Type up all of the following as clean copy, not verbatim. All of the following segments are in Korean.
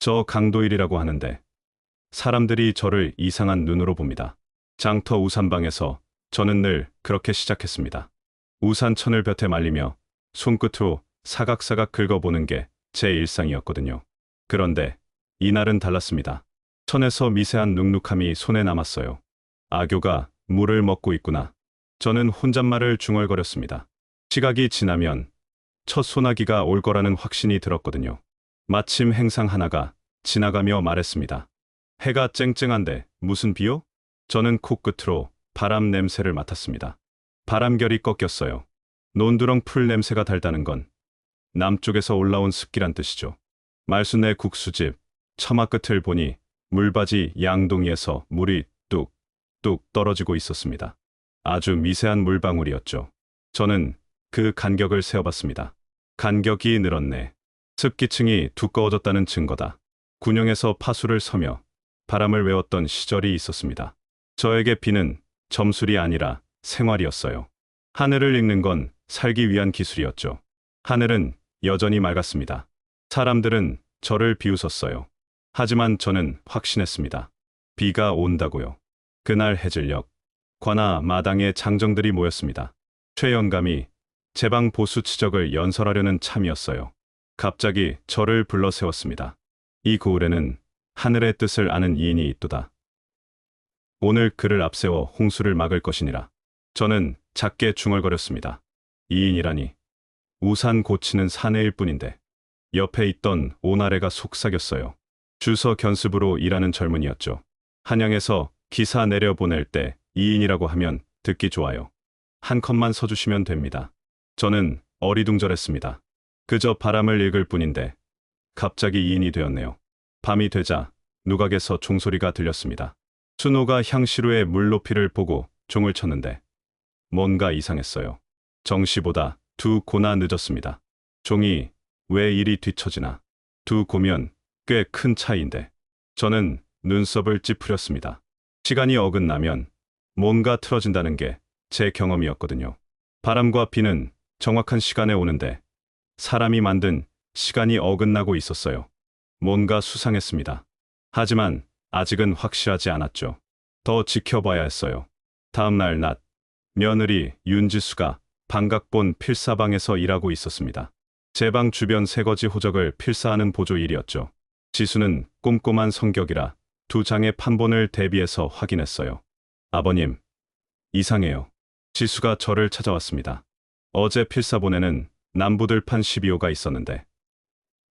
저 강도일이라고 하는데 사람들이 저를 이상한 눈으로 봅니다. 장터 우산방에서 저는 늘 그렇게 시작했습니다. 우산천을 볕에 말리며 손끝으로 사각사각 긁어보는 게 제 일상이었거든요. 그런데 이날은 달랐습니다. 천에서 미세한 눅눅함이 손에 남았어요. 아교가 물을 먹고 있구나. 저는 혼잣말을 중얼거렸습니다. 시각이 지나면 첫 소나기가 올 거라는 확신이 들었거든요. 마침 행상 하나가 지나가며 말했습니다. 해가 쨍쨍한데 무슨 비요? 저는 코끝으로 바람 냄새를 맡았습니다. 바람결이 꺾였어요. 논두렁 풀 냄새가 달다는 건 남쪽에서 올라온 습기란 뜻이죠. 말순의 국수집 처마 끝을 보니 물바지 양동이에서 물이 뚝뚝 떨어지고 있었습니다. 아주 미세한 물방울이었죠. 저는 그 간격을 세어봤습니다. 간격이 늘었네. 습기층이 두꺼워졌다는 증거다. 군용에서 파수를 서며 바람을 외웠던 시절이 있었습니다. 저에게 비는 점술이 아니라 생활이었어요. 하늘을 읽는 건 살기 위한 기술이었죠. 하늘은 여전히 맑았습니다. 사람들은 저를 비웃었어요. 하지만 저는 확신했습니다. 비가 온다고요. 그날 해질녘 관아 마당에 장정들이 모였습니다. 최영감이 제방 보수 치적을 연설하려는 참이었어요. 갑자기 저를 불러 세웠습니다. 이 고을에는 하늘의 뜻을 아는 이인이 있도다. 오늘 그를 앞세워 홍수를 막을 것이니라. 저는 작게 중얼거렸습니다. 이인이라니. 우산 고치는 사내일 뿐인데. 옆에 있던 오나래가 속삭였어요. 주서 견습으로 일하는 젊은이였죠. 한양에서 기사 내려보낼 때 이인이라고 하면 듣기 좋아요. 한 컷만 서주시면 됩니다. 저는 어리둥절했습니다. 그저 바람을 읽을 뿐인데 갑자기 이인이 되었네요. 밤이 되자 누각에서 종소리가 들렸습니다. 순호가 향시루의 물높이를 보고 종을 쳤는데 뭔가 이상했어요. 정시보다 두 고나 늦었습니다. 종이 왜 이리 뒤처지나. 두 고면 꽤 큰 차이인데. 저는 눈썹을 찌푸렸습니다. 시간이 어긋나면 뭔가 틀어진다는 게 제 경험이었거든요. 바람과 비는 정확한 시간에 오는데 사람이 만든 시간이 어긋나고 있었어요. 뭔가 수상했습니다. 하지만 아직은 확실하지 않았죠. 더 지켜봐야 했어요. 다음 날 낮, 며느리 윤지수가 방각본 필사방에서 일하고 있었습니다. 제 방 주변 새거지 호적을 필사하는 보조 일이었죠. 지수는 꼼꼼한 성격이라 두 장의 판본을 대비해서 확인했어요. 아버님, 이상해요. 지수가 저를 찾아왔습니다. 어제 필사본에는 남부들판 12호가 있었는데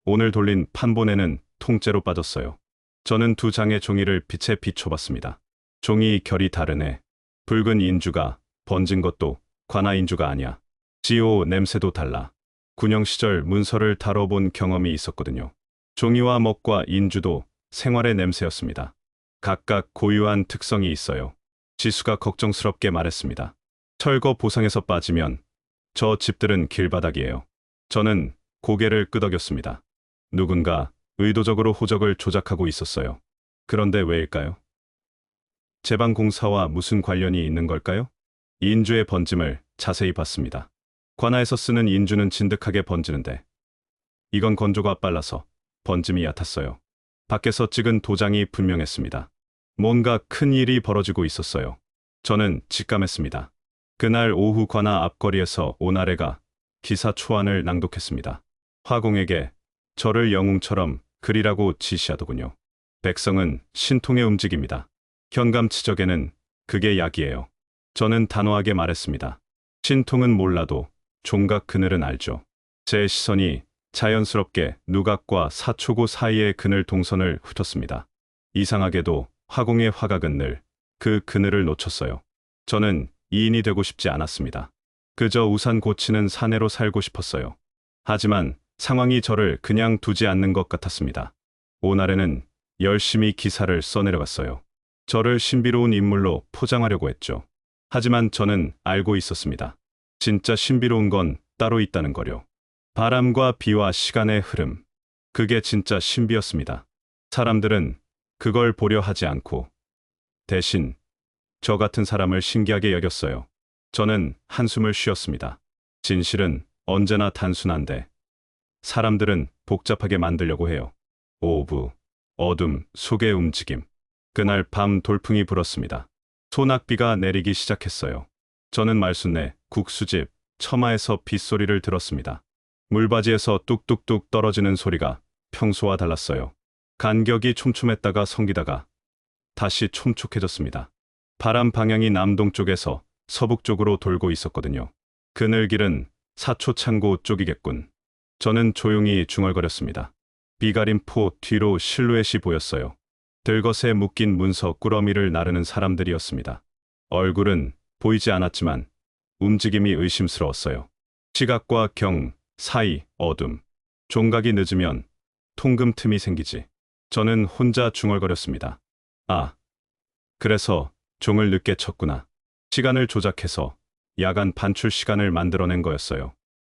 오늘 돌린 판본에는 통째로 빠졌어요. 저는 두 장의 종이를 빛에 비춰봤습니다. 종이 결이 다르네. 붉은 인주가 번진 것도 관아 인주가 아니야. 지오 냄새도 달라. 군영 시절 문서를 다뤄본 경험이 있었거든요. 종이와 먹과 인주도 생활의 냄새였습니다. 각각 고유한 특성이 있어요. 지수가 걱정스럽게 말했습니다. 철거 보상에서 빠지면 저 집들은 길바닥이에요. 저는 고개를 끄덕였습니다. 누군가 의도적으로 호적을 조작하고 있었어요. 그런데 왜일까요? 제방 공사와 무슨 관련이 있는 걸까요? 인주의 번짐을 자세히 봤습니다. 관아에서 쓰는 인주는 진득하게 번지는데 이건 건조가 빨라서 번짐이 얕았어요. 밖에서 찍은 도장이 분명했습니다. 뭔가 큰 일이 벌어지고 있었어요. 저는 직감했습니다. 그날 오후 관아 앞거리에서 오나래가 기사 초안을 낭독했습니다. 화공에게 저를 영웅처럼 그리라고 지시하더군요. 백성은 신통의 움직입니다. 현감치적에는 그게 약이에요. 저는 단호하게 말했습니다. 신통은 몰라도 종각 그늘은 알죠. 제 시선이 자연스럽게 누각과 사초고 사이의 그늘 동선을 훑었습니다. 이상하게도 화공의 화각은 늘 그 그늘을 놓쳤어요. 저는 이인이 되고 싶지 않았습니다. 그저 우산 고치는 사내로 살고 싶었어요. 하지만 상황이 저를 그냥 두지 않는 것 같았습니다. 오날에는 열심히 기사를 써내려갔어요. 저를 신비로운 인물로 포장하려고 했죠. 하지만 저는 알고 있었습니다. 진짜 신비로운 건 따로 있다는 거요. 바람과 비와 시간의 흐름. 그게 진짜 신비였습니다. 사람들은 그걸 보려 하지 않고 대신 저 같은 사람을 신기하게 여겼어요. 저는 한숨을 쉬었습니다. 진실은 언제나 단순한데 사람들은 복잡하게 만들려고 해요. 오부. 어둠 속의 움직임. 그날 밤 돌풍이 불었습니다. 소낙비가 내리기 시작했어요. 저는 말순내, 국수집, 처마에서 빗소리를 들었습니다. 물바지에서 뚝뚝뚝 떨어지는 소리가 평소와 달랐어요. 간격이 촘촘했다가 성기다가 다시 촘촉해졌습니다. 바람 방향이 남동쪽에서 서북쪽으로 돌고 있었거든요. 그늘길은 사초창고 쪽이겠군. 저는 조용히 중얼거렸습니다. 비가림포 뒤로 실루엣이 보였어요. 들것에 묶인 문서 꾸러미를 나르는 사람들이었습니다. 얼굴은 보이지 않았지만 움직임이 의심스러웠어요. 시각과 경 사이 어둠. 종각이 늦으면 통금 틈이 생기지. 저는 혼자 중얼거렸습니다. 아, 그래서 종을 늦게 쳤구나. 시간을 조작해서 야간 반출 시간을 만들어낸 거였어요.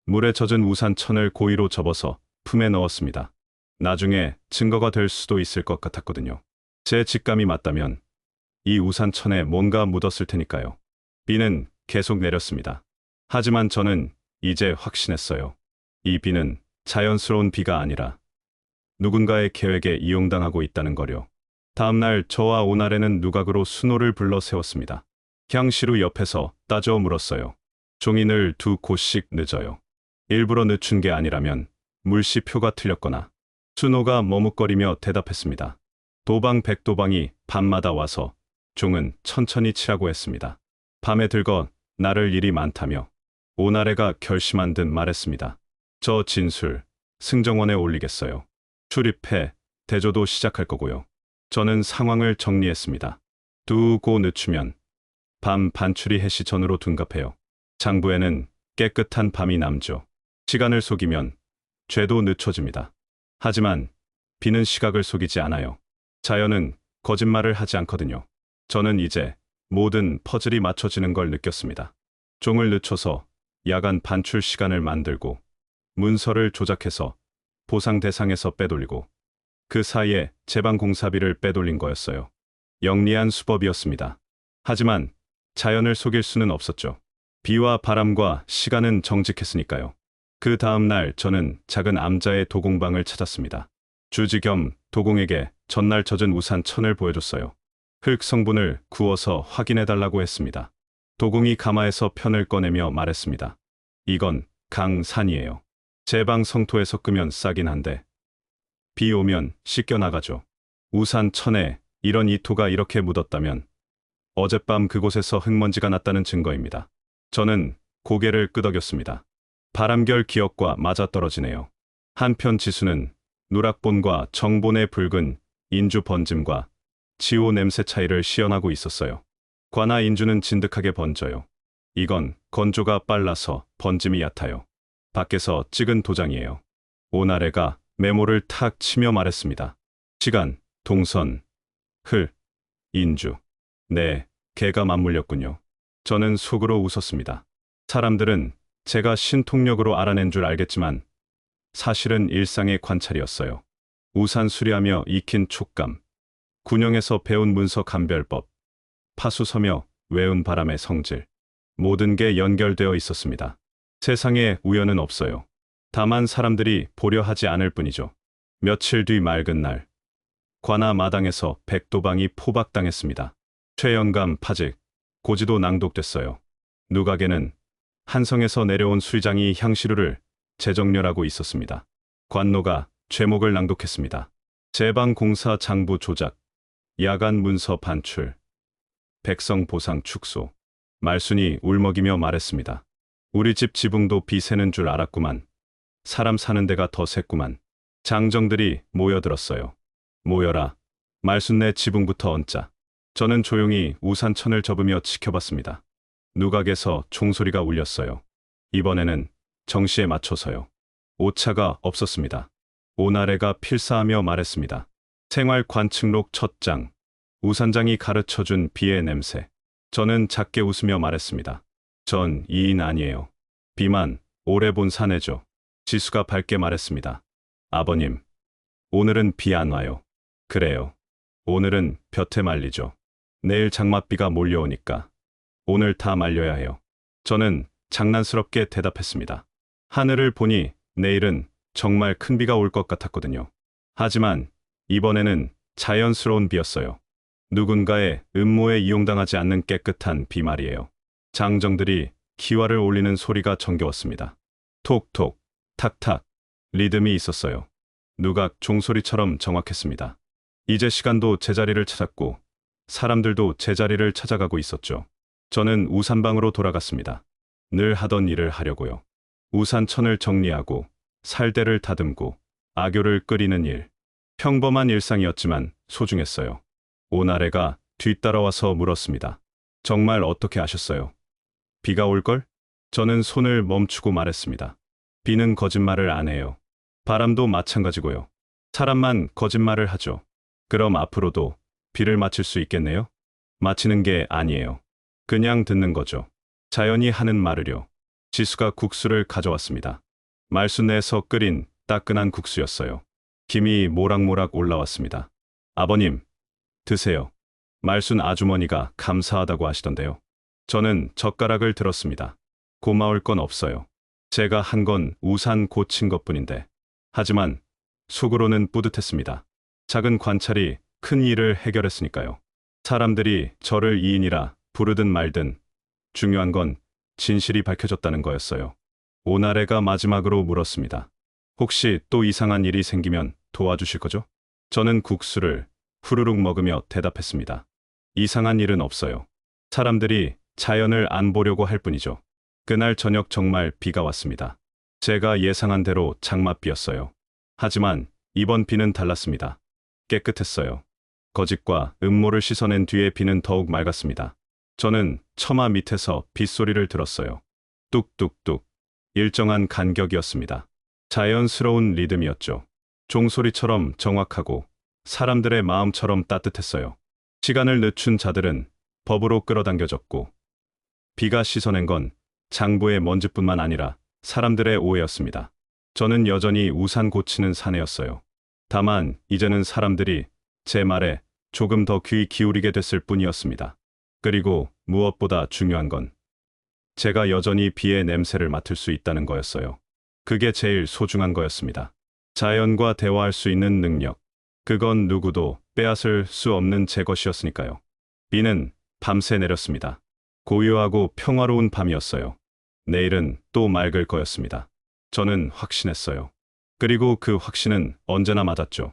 물에 젖은 우산천을 고의로 접어서 품에 넣었습니다. 나중에 증거가 될 수도 있을 것 같았거든요. 제 직감이 맞다면 이 우산천에 뭔가 묻었을 테니까요. 비는 계속 내렸습니다. 하지만 저는 이제 확신했어요. 이 비는 자연스러운 비가 아니라 누군가의 계획에 이용당하고 있다는 거요. 다음날 저와 오나래는 누각으로 순호를 불러 세웠습니다. 향시루 옆에서 따져 물었어요. 종이 늘 두 곳씩 늦어요. 일부러 늦춘 게 아니라면 물시표가 틀렸거나. 순호가 머뭇거리며 대답했습니다. 도방 백도방이 밤마다 와서 종은 천천히 치라고 했습니다. 밤에 들거 나를 일이 많다며 오나래가 결심한 듯 말했습니다. 저 진술 승정원에 올리겠어요. 출입해 대조도 시작할 거고요. 저는 상황을 정리했습니다. 두고 늦추면 밤 반출이 해시 전으로 둔갑해요. 장부에는 깨끗한 밤이 남죠. 시간을 속이면 죄도 늦춰집니다. 하지만 비는 시각을 속이지 않아요. 자연은 거짓말을 하지 않거든요. 저는 이제 모든 퍼즐이 맞춰지는 걸 느꼈습니다. 종을 늦춰서 야간 반출 시간을 만들고 문서를 조작해서 보상 대상에서 빼돌리고 그 사이에 제방 공사비를 빼돌린 거였어요. 영리한 수법이었습니다. 하지만 자연을 속일 수는 없었죠. 비와 바람과 시간은 정직했으니까요. 그 다음 날 저는 작은 암자의 도공방을 찾았습니다. 주지 겸 도공에게 전날 젖은 우산 천을 보여줬어요. 흙 성분을 구워서 확인해달라고 했습니다. 도공이 가마에서 편을 꺼내며 말했습니다. 이건 강산이에요. 제방 성토에 섞으면 싸긴 한데 비 오면 씻겨나가죠. 우산 천에 이런 이토가 이렇게 묻었다면 어젯밤 그곳에서 흙먼지가 났다는 증거입니다. 저는 고개를 끄덕였습니다. 바람결 기억과 맞아떨어지네요. 한편 지수는 누락본과 정본의 붉은 인주 번짐과 지호 냄새 차이를 시연하고 있었어요. 관아 인주는 진득하게 번져요. 이건 건조가 빨라서 번짐이 얕아요. 밖에서 찍은 도장이에요. 오나래가 메모를 탁 치며 말했습니다. 시간, 동선, 흘, 인주. 네, 개가 맞물렸군요. 저는 속으로 웃었습니다. 사람들은 제가 신통력으로 알아낸 줄 알겠지만 사실은 일상의 관찰이었어요. 우산 수리하며 익힌 촉감, 군영에서 배운 문서 감별법, 파수 서며 외운 바람의 성질. 모든 게 연결되어 있었습니다. 세상에 우연은 없어요. 다만 사람들이 보려 하지 않을 뿐이죠. 며칠 뒤 맑은 날, 관아 마당에서 백도방이 포박당했습니다. 최영감 파직, 고지도 낭독됐어요. 누각에는 한성에서 내려온 수리장이 향시루를 재정렬하고 있었습니다. 관노가 죄목을 낭독했습니다. 제방공사 장부 조작, 야간 문서 반출, 백성 보상 축소. 말순이 울먹이며 말했습니다. 우리 집 지붕도 비 새는 줄 알았구만. 사람 사는 데가 더 샜구만. 장정들이 모여들었어요. 모여라. 말순내 지붕부터 얹자. 저는 조용히 우산천을 접으며 지켜봤습니다. 누각에서 총소리가 울렸어요. 이번에는 정시에 맞춰서요. 오차가 없었습니다. 오나래가 필사하며 말했습니다. 생활 관측록 첫 장. 우산장이 가르쳐준 비의 냄새. 저는 작게 웃으며 말했습니다. 전 이인 아니에요. 비만 오래 본 사내죠. 지수가 밝게 말했습니다. 아버님, 오늘은 비 안 와요. 그래요. 오늘은 볕에 말리죠. 내일 장맛비가 몰려오니까 오늘 다 말려야 해요. 저는 장난스럽게 대답했습니다. 하늘을 보니 내일은 정말 큰 비가 올 것 같았거든요. 하지만 이번에는 자연스러운 비였어요. 누군가의 음모에 이용당하지 않는 깨끗한 비 말이에요. 장정들이 기와를 올리는 소리가 정겨웠습니다. 톡톡, 탁탁, 리듬이 있었어요. 누각 종소리처럼 정확했습니다. 이제 시간도 제자리를 찾았고 사람들도 제자리를 찾아가고 있었죠. 저는 우산방으로 돌아갔습니다. 늘 하던 일을 하려고요. 우산천을 정리하고 살대를 다듬고 아교를 끓이는 일. 평범한 일상이었지만 소중했어요. 오나래가 뒤따라와서 물었습니다. 정말 어떻게 아셨어요? 비가 올걸? 저는 손을 멈추고 말했습니다. 비는 거짓말을 안 해요. 바람도 마찬가지고요. 사람만 거짓말을 하죠. 그럼 앞으로도 비를 맞힐 수 있겠네요? 맞히는 게 아니에요. 그냥 듣는 거죠. 자연이 하는 말을요. 지수가 국수를 가져왔습니다. 말수 내에서 끓인 따끈한 국수였어요. 김이 모락모락 올라왔습니다. 아버님, 드세요. 말순 아주머니가 감사하다고 하시던데요. 저는 젓가락을 들었습니다. 고마울 건 없어요. 제가 한 건 우산 고친 것뿐인데. 하지만 속으로는 뿌듯했습니다. 작은 관찰이 큰 일을 해결했으니까요. 사람들이 저를 이인이라 부르든 말든 중요한 건 진실이 밝혀졌다는 거였어요. 오나래가 마지막으로 물었습니다. 혹시 또 이상한 일이 생기면 도와주실 거죠? 저는 국수를 후루룩 먹으며 대답했습니다. 이상한 일은 없어요. 사람들이 자연을 안 보려고 할 뿐이죠. 그날 저녁 정말 비가 왔습니다. 제가 예상한 대로 장맛비였어요. 하지만 이번 비는 달랐습니다. 깨끗했어요. 거짓과 음모를 씻어낸 뒤에 비는 더욱 맑았습니다. 저는 처마 밑에서 빗소리를 들었어요. 뚝뚝뚝. 일정한 간격이었습니다. 자연스러운 리듬이었죠. 종소리처럼 정확하고 사람들의 마음처럼 따뜻했어요. 시간을 늦춘 자들은 법으로 끌어당겨졌고 비가 씻어낸 건 장부의 먼지뿐만 아니라 사람들의 오해였습니다. 저는 여전히 우산 고치는 사내였어요. 다만 이제는 사람들이 제 말에 조금 더 귀 기울이게 됐을 뿐이었습니다. 그리고 무엇보다 중요한 건 제가 여전히 비의 냄새를 맡을 수 있다는 거였어요. 그게 제일 소중한 거였습니다. 자연과 대화할 수 있는 능력. 그건 누구도 빼앗을 수 없는 제 것이었으니까요. 비는 밤새 내렸습니다. 고요하고 평화로운 밤이었어요. 내일은 또 맑을 거였습니다. 저는 확신했어요. 그리고 그 확신은 언제나 맞았죠.